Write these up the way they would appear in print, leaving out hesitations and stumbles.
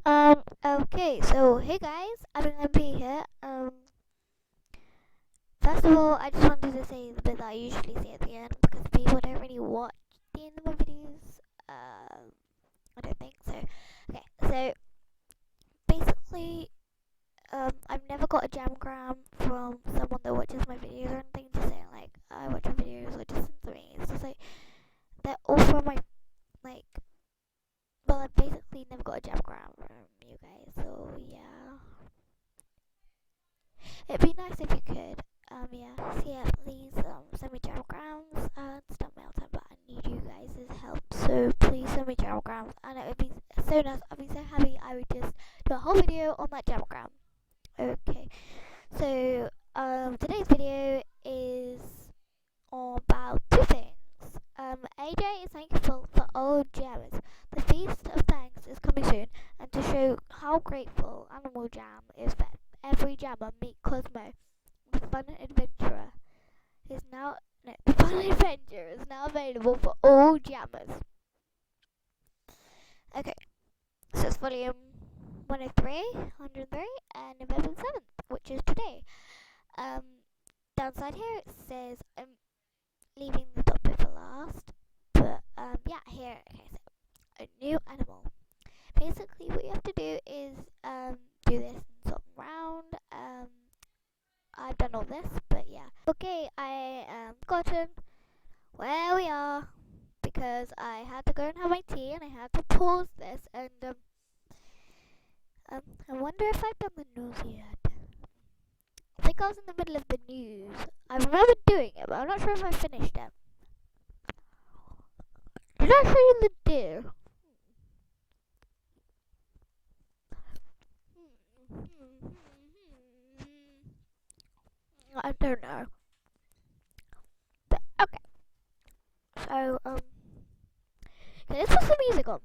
Okay, so hey guys, I'm gonna be here. First of all, I just wanted to say the bit that I usually say at the end because people don't really watch the end of my videos. I don't think so. Okay, so basically, I've never got a jamgram from someone that watches my videos or anything to say like I watch your videos or just send to me. It's just like they're all from my like. Well, I basically never got a jamgram from you guys, so yeah. It'd be nice if you could. Yeah. So yeah, please send me telegrams and stuff mail time, but I need you guys' help. So please send me telegrams, and it would be so nice. I'd be so happy. I would just do a whole video on that telegram. Okay. So today's video is about two things. AJ is thankful for old jammers. The Feast of Thanks is coming soon, and to show how grateful Animal Jam is for every jammer, meet Cosmo, the fun adventurer. Is now no, the fun adventure is now available for all jammers. Okay, so it's volume 103, and November 7th, which is today. Um, Downside here it says I'm leaving the top bit for last, but yeah, here. Okay, so a new animal. Basically, what you have to do is do this and sort round. I've done all this, but yeah. Okay, I am gotten where we are because I had to go and have my tea and I had to pause this and I wonder if I've done the news yet. I think I was in the middle of the news. I remember doing it, but I'm not sure if I finished it. Did I show you the deer? I don't know. But okay. So okay, let's put some music on.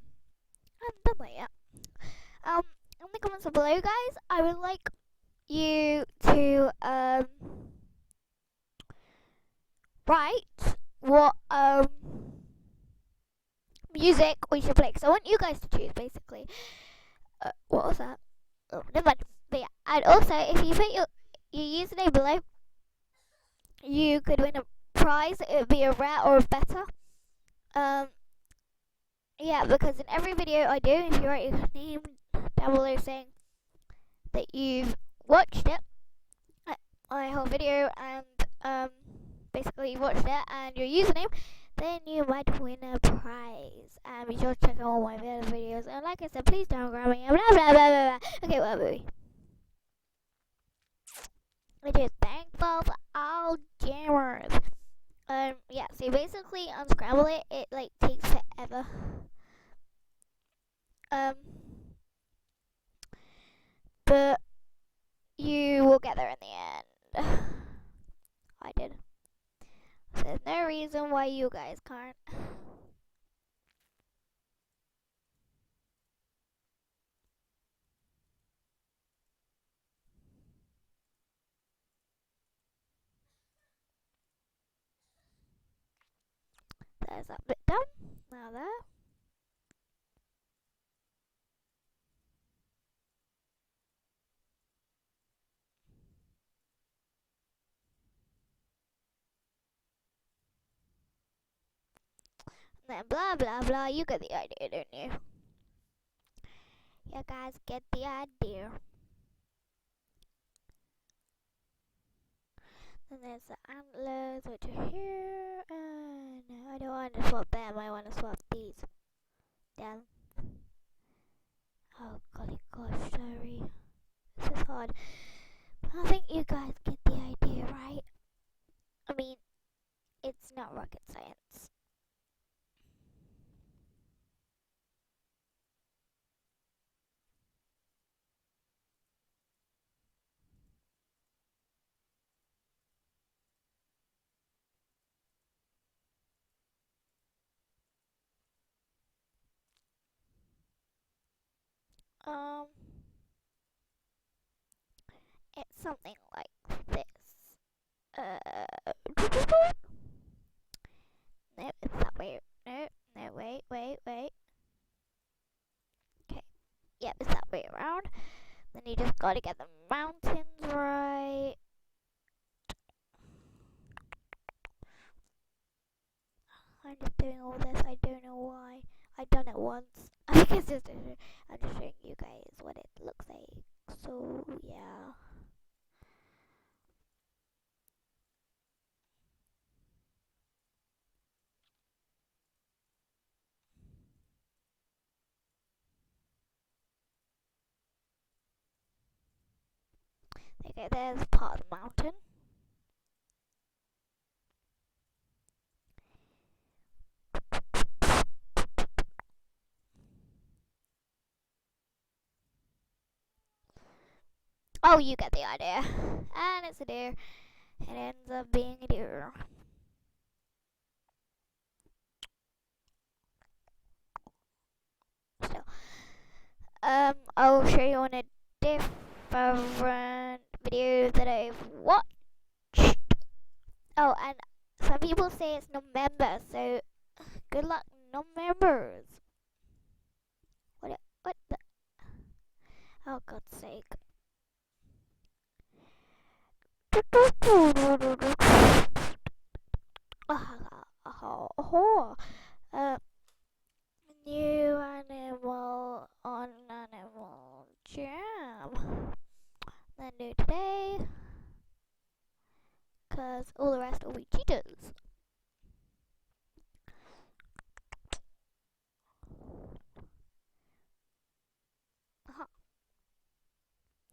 I haven't done that yet. In the comments below, guys, I would like you to write what music we should play. So I want you guys to choose, basically. What was that? Oh, never mind. But yeah, and also if you put your username below, you could win a prize. It would be a rare or a better. Yeah, because in every video I do, if you write your name down below saying that you've watched it, my whole video, and basically you watched it and your username, then you might win a prize. And be sure to check out all my other videos. And like I said, please don't grab me. Blah blah blah blah blah. Okay, well, movie. Which is thankful for all jammers. Yeah. So basically, unscramble it. It like takes forever. But you will get there in the end. I did. So there's no reason why you guys can't. There's that bit done. Now there. And then blah blah blah. You get the idea, don't you? You guys get the idea. Then there's the antlers, which are here. No, I don't want to swap them. I want to swap these. Down. Oh golly gosh, sorry. This is hard. I think you guys get the idea, right? I mean, it's not rocket science. Um, it's something like this. No, it's that way. No, no, wait. Okay. Yep, it's that way around. Then you just gotta get the mountains right. I'm just doing all this. I don't know why. I've done it once. I guess I'm just showing you guys what it looks like. So yeah. Okay, there's part of the mountain. Oh, you get the idea. And it's a deer. It ends up being a deer. So, I'll show you on a different video that I've watched. Oh, and some people say it's November, so good luck, Novembers. What the? Oh, God's sake. Uh, New animal on Animal Jam. Then do today, cause all the rest will be cheaters.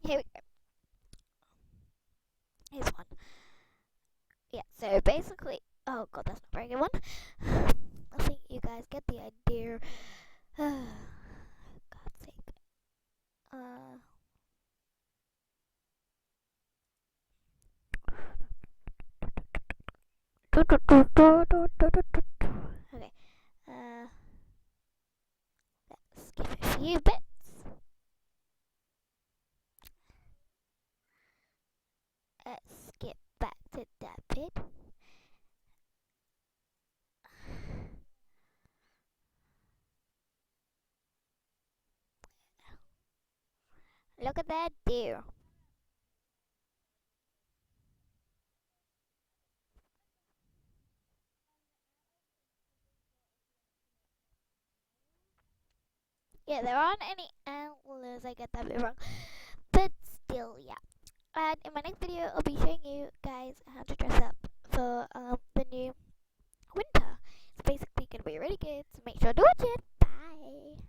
Here we go. Here's one. Yeah, so basically, oh god, that's not a very good one. I think you guys get the idea. God's sake. Okay. Let's skip a few bits. Let's skip back to that bit. Look at that deer. Yeah, there aren't any antlers. I get that bit wrong. But still, yeah. And in my next video, I'll be showing you guys how to dress up for the new winter. It's basically gonna be really good, so make sure to watch it. Bye.